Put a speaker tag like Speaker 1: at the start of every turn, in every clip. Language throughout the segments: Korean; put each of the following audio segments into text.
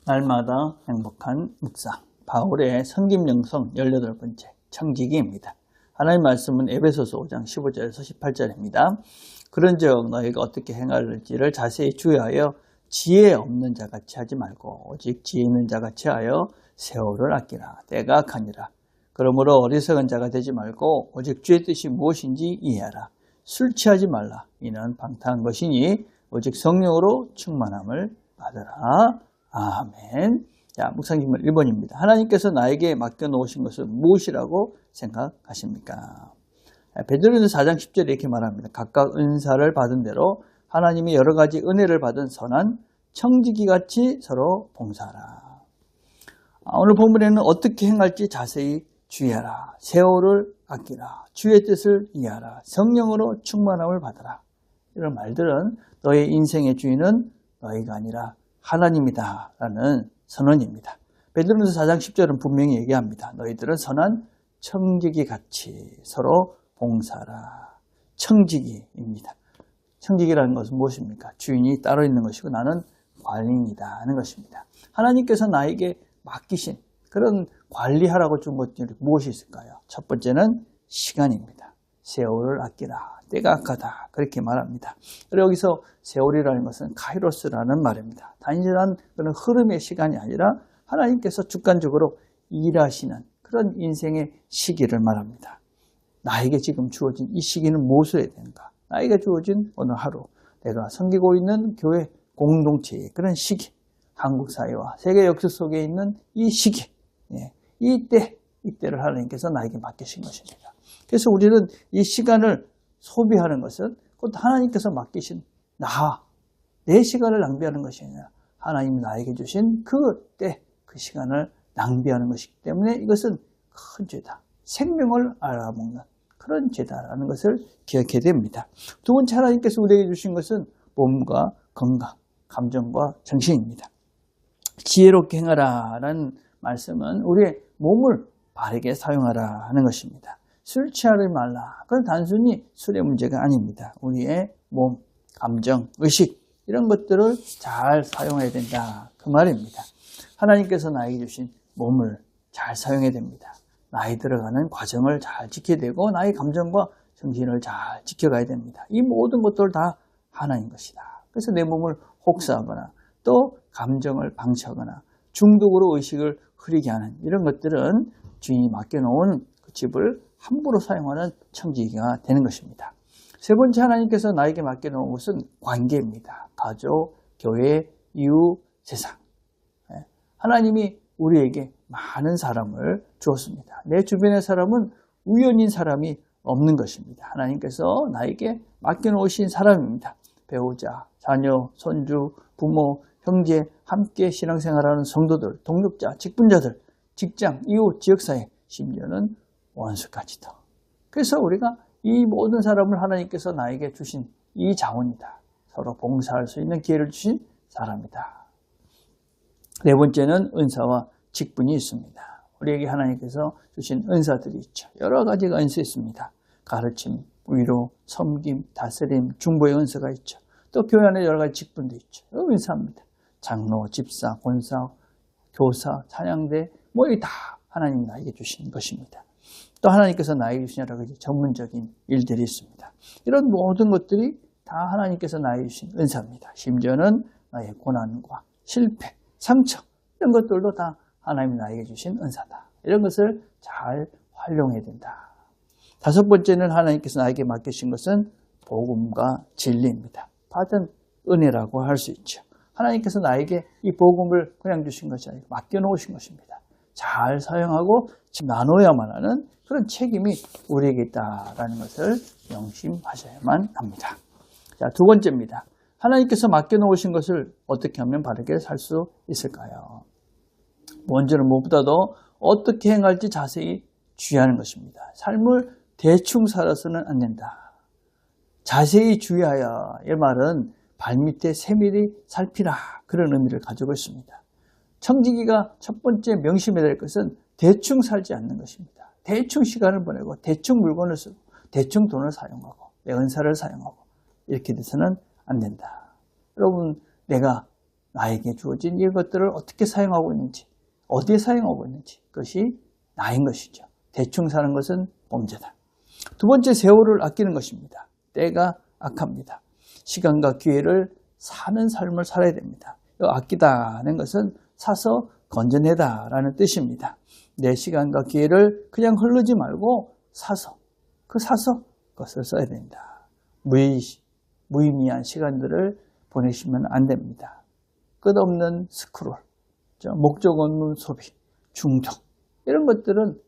Speaker 1: 날마다 행복한 묵상, 바울의 섬김영성 18번째 청지기입니다. 하나님 말씀은 에베소서 5장 15절에서 18절입니다. 그런즉 너희가 어떻게 행할지를 자세히 주의하여 지혜 없는 자같이 하지 말고 오직 지혜 있는 자같이 하여 세월을 아끼라. 때가 악하니라. 그러므로 어리석은 자가 되지 말고 오직 주의 뜻이 무엇인지 이해하라. 술 취하지 말라. 이는 방탕한 것이니 오직 성령으로 충만함을 받으라. 아멘. 자, 묵상 질문 1번입니다. 하나님께서 나에게 맡겨놓으신 것은 무엇이라고 생각하십니까? 베드로전서 4장 10절에 이렇게 말합니다. 각각 은사를 받은 대로 하나님이 여러 가지 은혜를 받은 선한 청지기같이 서로 봉사하라. 오늘 본문에는 어떻게 행할지 자세히 주의하라. 세월을 아끼라. 주의 뜻을 이해하라. 성령으로 충만함을 받아라. 이런 말들은 너의 인생의 주인은 너희가 아니라 하나님이다 라는 선언입니다. 베드로전서 4장 10절은 분명히 얘기합니다. 너희들은 선한 청지기같이 서로 봉사하라. 청지기입니다. 청지기라는 것은 무엇입니까? 주인이 따로 있는 것이고 나는 관리인이다 하는 것입니다. 하나님께서 나에게 맡기신 그런 관리하라고 준 것들이 무엇이 있을까요? 첫 번째는 시간입니다. 세월을 아끼라. 때가 악하다. 그렇게 말합니다. 그리고 여기서 세월이라는 것은 카이로스라는 말입니다. 단순한 그런 흐름의 시간이 아니라 하나님께서 주관적으로 일하시는 그런 인생의 시기를 말합니다. 나에게 지금 주어진 이 시기는 무엇을 해야 되는가? 나에게 주어진 어느 하루, 내가 섬기고 있는 교회 공동체의 그런 시기, 한국 사회와 세계 역사 속에 있는 이 시기, 이때를 하나님께서 나에게 맡기신 것입니다. 그래서 우리는 이 시간을 소비하는 것은 곧 하나님께서 맡기신 내 시간을 낭비하는 것이 아니라 하나님이 나에게 주신 그 시간을 낭비하는 것이기 때문에 이것은 큰 죄다. 생명을 알아먹는 그런 죄다라는 것을 기억해야 됩니다. 두 번째 하나님께서 우리에게 주신 것은 몸과 건강, 감정과 정신입니다. 지혜롭게 행하라라는 말씀은 우리의 몸을 바르게 사용하라 하는 것입니다. 술 취하지 말라. 그건 단순히 술의 문제가 아닙니다. 우리의 몸, 감정, 의식 이런 것들을 잘 사용해야 된다. 그 말입니다. 하나님께서 나에게 주신 몸을 잘 사용해야 됩니다. 나이 들어가는 과정을 잘 지켜야 되고 나의 감정과 정신을 잘 지켜가야 됩니다. 이 모든 것들 다 하나님 것이다. 그래서 내 몸을 혹사하거나 또 감정을 방치하거나 중독으로 의식을 흐리게 하는 이런 것들은 주인이 맡겨놓은 그 집을 함부로 사용하는 청지기가 되는 것입니다. 세 번째 하나님께서 나에게 맡겨놓은 것은 관계입니다. 가족, 교회, 이웃, 세상. 하나님이 우리에게 많은 사람을 주었습니다. 내 주변의 사람은 우연인 사람이 없는 것입니다. 하나님께서 나에게 맡겨놓으신 사람입니다. 배우자, 자녀, 손주, 부모, 형제, 함께 신앙생활하는 성도들, 동역자, 직분자들, 직장, 이웃, 지역사회, 심지어는 원수까지도. 그래서 우리가 이 모든 사람을 하나님께서 나에게 주신 이 자원이다. 서로 봉사할 수 있는 기회를 주신 사람이다. 네 번째는 은사와 직분이 있습니다. 우리에게 하나님께서 주신 은사들이 있죠. 여러 가지가 은사 있습니다. 가르침, 위로, 섬김, 다스림, 중보의 은사가 있죠. 또 교회 안에 여러 가지 직분도 있죠. 은사입니다. 장로, 집사, 권사, 교사, 찬양대 이 다 하나님이 나에게 주신 것입니다. 또 하나님께서 나에게 주신 여러 가지 전문적인 일들이 있습니다. 이런 모든 것들이 다 하나님께서 나에게 주신 은사입니다. 심지어는 나의 고난과 실패, 상처 이런 것들도 다 하나님이 나에게 주신 은사다. 이런 것을 잘 활용해야 된다. 다섯 번째는 하나님께서 나에게 맡기신 것은 복음과 진리입니다. 받은 은혜라고 할 수 있죠. 하나님께서 나에게 이 복음을 그냥 주신 것이 아니고 맡겨놓으신 것입니다. 잘 사용하고 나눠야만 하는 그런 책임이 우리에게 있다라는 것을 명심하셔야만 합니다. 자, 두 번째입니다. 하나님께서 맡겨놓으신 것을 어떻게 하면 바르게 살 수 있을까요? 먼저는 무엇보다도 어떻게 행할지 자세히 주의하는 것입니다. 삶을 대충 살아서는 안 된다. 자세히 주의하여 이 말은 발밑에 세밀히 살피라 그런 의미를 가지고 있습니다. 청지기가 첫 번째 명심해야 될 것은 대충 살지 않는 것입니다. 대충 시간을 보내고 대충 물건을 쓰고 대충 돈을 사용하고 내 은사를 사용하고 이렇게 돼서는 안 된다. 여러분 내가 나에게 주어진 이것들을 어떻게 사용하고 있는지, 어디에 사용하고 있는지, 그것이 나인 것이죠. 대충 사는 것은 범죄다. 두 번째, 세월을 아끼는 것입니다. 때가 악합니다. 시간과 기회를 사는 삶을 살아야 됩니다. 아끼다는 것은 사서 건져내다라는 뜻입니다. 내 시간과 기회를 그냥 흐르지 말고 사서 그것을 써야 됩니다. 무의미한 시간들을 보내시면 안 됩니다. 끝없는 스크롤, 목적 없는 소비, 중독, 이런 것들은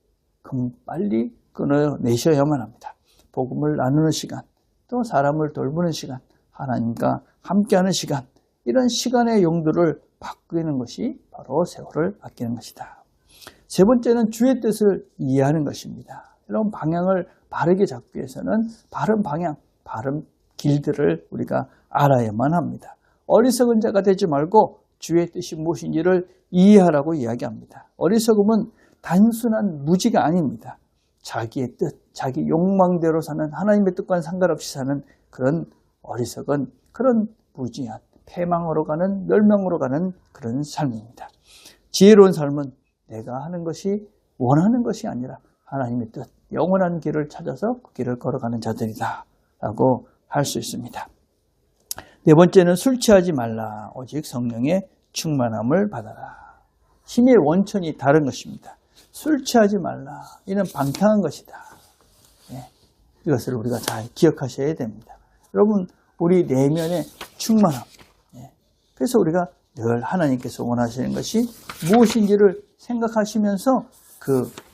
Speaker 1: 빨리 끊어내셔야만 합니다. 복음을 나누는 시간, 또 사람을 돌보는 시간, 하나님과 함께하는 시간, 이런 시간의 용도를 바꾸는 것이 바로 세월을 아끼는 것이다. 세 번째는 주의 뜻을 이해하는 것입니다. 이런 방향을 바르게 잡기 위해서는 바른 방향, 바른 길들을 우리가 알아야만 합니다. 어리석은 자가 되지 말고 주의 뜻이 무엇인지를 이해하라고 이야기합니다. 어리석음은 단순한 무지가 아닙니다. 자기의 뜻, 자기 욕망대로 사는, 하나님의 뜻과는 상관없이 사는 그런 어리석은, 그런 무지한, 패망으로 가는, 멸망으로 가는 그런 삶입니다. 지혜로운 삶은 내가 하는 것이, 원하는 것이 아니라 하나님의 뜻, 영원한 길을 찾아서 그 길을 걸어가는 자들이다 라고 할 수 있습니다. 네 번째는 술 취하지 말라. 오직 성령의 충만함을 받아라. 힘의 원천이 다른 것입니다. 술 취하지 말라. 이는 방탕한 것이다. 이것을 우리가 잘 기억하셔야 됩니다. 여러분, 우리 내면의 충만함. 그래서 우리가 늘 하나님께서 원하시는 것이 무엇인지를 생각하시면서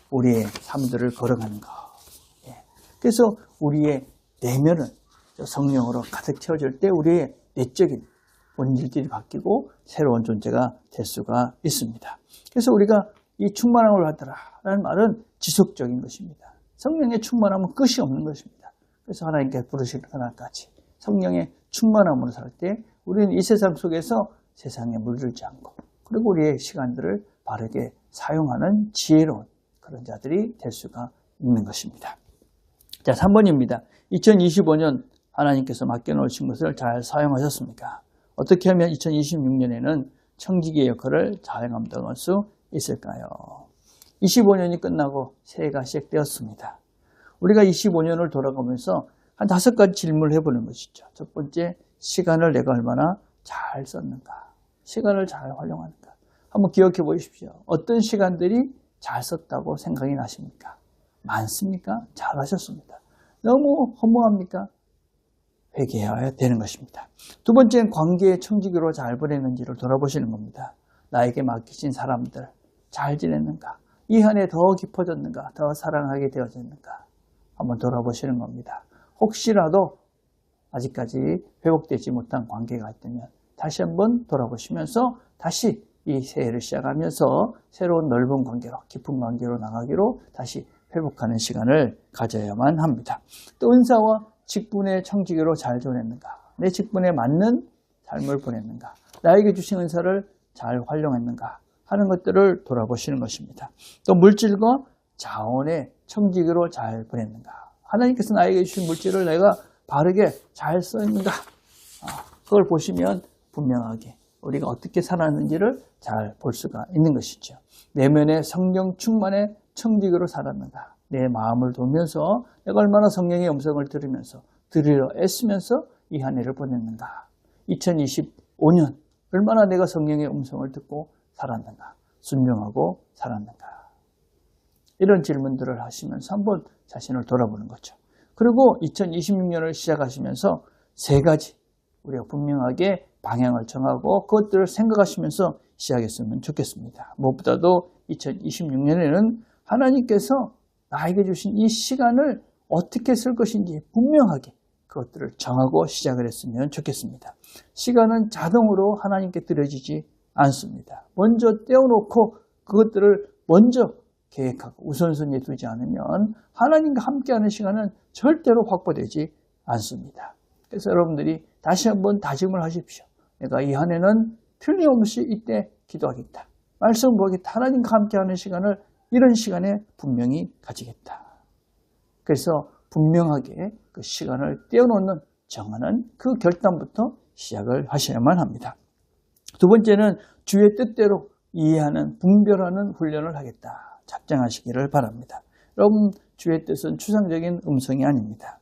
Speaker 1: 우리의 삶들을 걸어가는 것. 그래서 우리의 내면은 성령으로 가득 채워질 때 우리의 내적인 본질들이 바뀌고 새로운 존재가 될 수가 있습니다. 그래서 우리가 이 충만함을 받으라라는 말은 지속적인 것입니다. 성령의 충만함은 끝이 없는 것입니다. 그래서 하나님께 부르시는 그날까지 성령의 충만함으로 살 때 우리는 이 세상 속에서 세상에 물들지 않고, 그리고 우리의 시간들을 바르게 사용하는 지혜로운 그런 자들이 될 수가 있는 것입니다. 자, 3번입니다. 2025년 하나님께서 맡겨놓으신 것을 잘 사용하셨습니까? 어떻게 하면 2026년에는 청지기의 역할을 잘 감당할 수 있을까요? 25년이 끝나고 새해가 시작되었습니다. 우리가 25년을 돌아가면서 한 5가지 질문을 해보는 것이죠. 첫 번째, 시간을 내가 얼마나 잘 썼는가? 시간을 잘 활용하는가? 한번 기억해 보십시오. 어떤 시간들이 잘 썼다고 생각이 나십니까? 많습니까? 잘하셨습니다. 너무 허무합니까? 회개해야 되는 것입니다. 두 번째는 관계의 청지기로 잘 보냈는지를 돌아보시는 겁니다. 나에게 맡기신 사람들 잘 지냈는가? 이 한 해 더 깊어졌는가? 더 사랑하게 되어졌는가? 한번 돌아보시는 겁니다. 혹시라도 아직까지 회복되지 못한 관계가 있다면 다시 한번 돌아보시면서 다시 이 새해를 시작하면서 새로운 넓은 관계로, 깊은 관계로 나가기로 다시 회복하는 시간을 가져야만 합니다. 또 은사와 직분의 청지기로 잘 보냈는가? 내 직분에 맞는 삶을 보냈는가? 나에게 주신 은사를 잘 활용했는가? 하는 것들을 돌아보시는 것입니다. 또 물질과 자원의 청지기로 잘 보냈는가? 하나님께서 나에게 주신 물질을 내가 바르게 잘 썼는가? 그걸 보시면 분명하게 우리가 어떻게 살았는지를 잘 볼 수가 있는 것이죠. 내면의 성령 충만의 청지기로 살았는가? 내 마음을 돌면서 내가 얼마나 성령의 음성을 들으면서 들으려 애쓰면서 이 한 해를 보냈는가? 2025년 얼마나 내가 성령의 음성을 듣고 살았는가? 순종하고 살았는가? 이런 질문들을 하시면서 한번 자신을 돌아보는 거죠. 그리고 2026년을 시작하시면서 3가지 우리가 분명하게 방향을 정하고 그것들을 생각하시면서 시작했으면 좋겠습니다. 무엇보다도 2026년에는 하나님께서 나에게 주신 이 시간을 어떻게 쓸 것인지 분명하게 그것들을 정하고 시작을 했으면 좋겠습니다. 시간은 자동으로 하나님께 드려지지 않습니다. 먼저 떼어놓고 그것들을 먼저 계획하고 우선순위에 두지 않으면 하나님과 함께하는 시간은 절대로 확보되지 않습니다. 그래서 여러분들이 다시 한번 다짐을 하십시오. 내가 이 한 해는 틀림없이 이때 기도하겠다. 말씀 보겠다. 하나님과 함께하는 시간을 이런 시간에 분명히 가지겠다. 그래서 분명하게 그 시간을 떼어놓는 정하는 그 결단부터 시작을 하셔야만 합니다. 두 번째는 주의 뜻대로 이해하는, 분별하는 훈련을 하겠다. 작정하시기를 바랍니다. 여러분, 주의 뜻은 추상적인 음성이 아닙니다.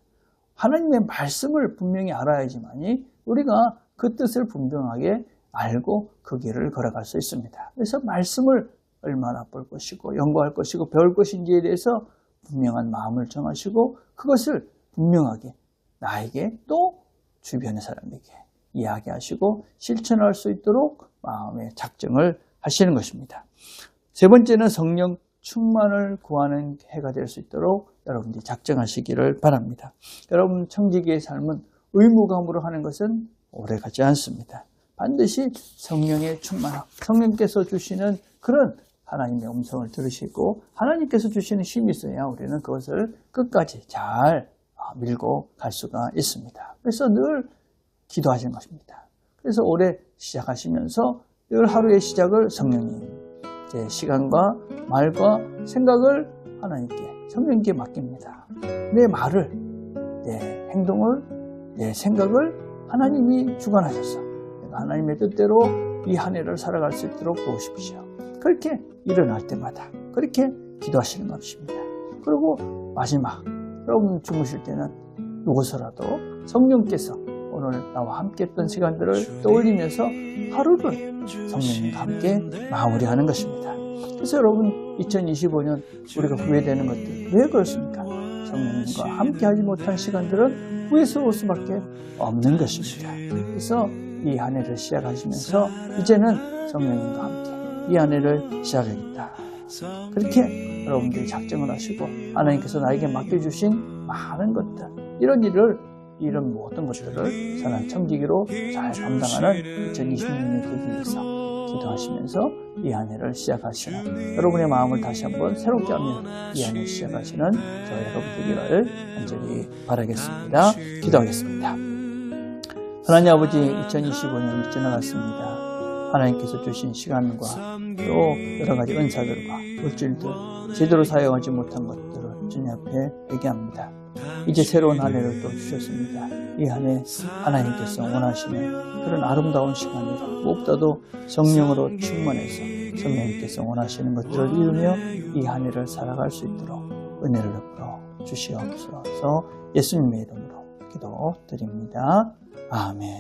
Speaker 1: 하나님의 말씀을 분명히 알아야지만이 우리가 그 뜻을 분명하게 알고 그 길을 걸어갈 수 있습니다. 그래서 말씀을 얼마나 볼 것이고 연구할 것이고 배울 것인지에 대해서 분명한 마음을 정하시고 그것을 분명하게 나에게 또 주변의 사람에게 이야기하시고 실천할 수 있도록 마음의 작정을 하시는 것입니다. 세 번째는 성령 충만을 구하는 해가 될 수 있도록 여러분들이 작정하시기를 바랍니다. 여러분, 청지기의 삶은 의무감으로 하는 것은 오래가지 않습니다. 반드시 성령의 충만함, 성령께서 주시는 그런 하나님의 음성을 들으시고 하나님께서 주시는 힘이 있어야 우리는 그것을 끝까지 잘 밀고 갈 수가 있습니다. 그래서 늘 기도하시는 것입니다. 그래서 올해 시작하시면서 늘 하루의 시작을 성령님, 제 시간과 말과 생각을 하나님께, 성령님께 맡깁니다. 내 말을, 내 행동을, 내 생각을 하나님이 주관하셔서 내가 하나님의 뜻대로 이 한 해를 살아갈 수 있도록 도우십시오. 그렇게 일어날 때마다 그렇게 기도하시는 것입니다. 그리고 마지막, 여러분 주무실 때는 누구서라도 성령께서 오늘 나와 함께 했던 시간들을 떠올리면서 하루를 성령님과 함께 마무리하는 것입니다. 그래서 여러분 2025년 우리가 후회되는 것들 왜 그렇습니까? 성령님과 함께 하지 못한 시간들은 후회스러울 수밖에 없는 것입니다. 그래서 이 한 해를 시작하시면서 이제는 성령님과 함께 이 한 해를 시작하겠다. 그렇게 여러분들이 작정을 하시고 하나님께서 나에게 맡겨주신 많은 것들, 이런 모든 것들을 선한 청지기로 잘 감당하는 2026년이 되기 위해서 기도하시면서 이 한 해를 시작하시는 여러분의 마음을 다시 한번 새롭게 하면 이 한 해 시작하시는 저 여러분 되기를 간절히 바라겠습니다. 기도하겠습니다. 하나님 아버지, 2025년이 지나갔습니다. 하나님께서 주신 시간과 또 여러 가지 은사들과 물질들, 제대로 사용하지 못한 것들을 주님 앞에 회개합니다. 이제 새로운 한 해를 또 주셨습니다. 이 한 해 하나님께서 원하시는 그런 아름다운 시간으로 무엇보다도 성령으로 충만해서 성령님께서 원하시는 것들을 이루며 이 한 해를 살아갈 수 있도록 은혜를 베풀어 주시옵소서. 예수님의 이름으로 기도드립니다. 아멘.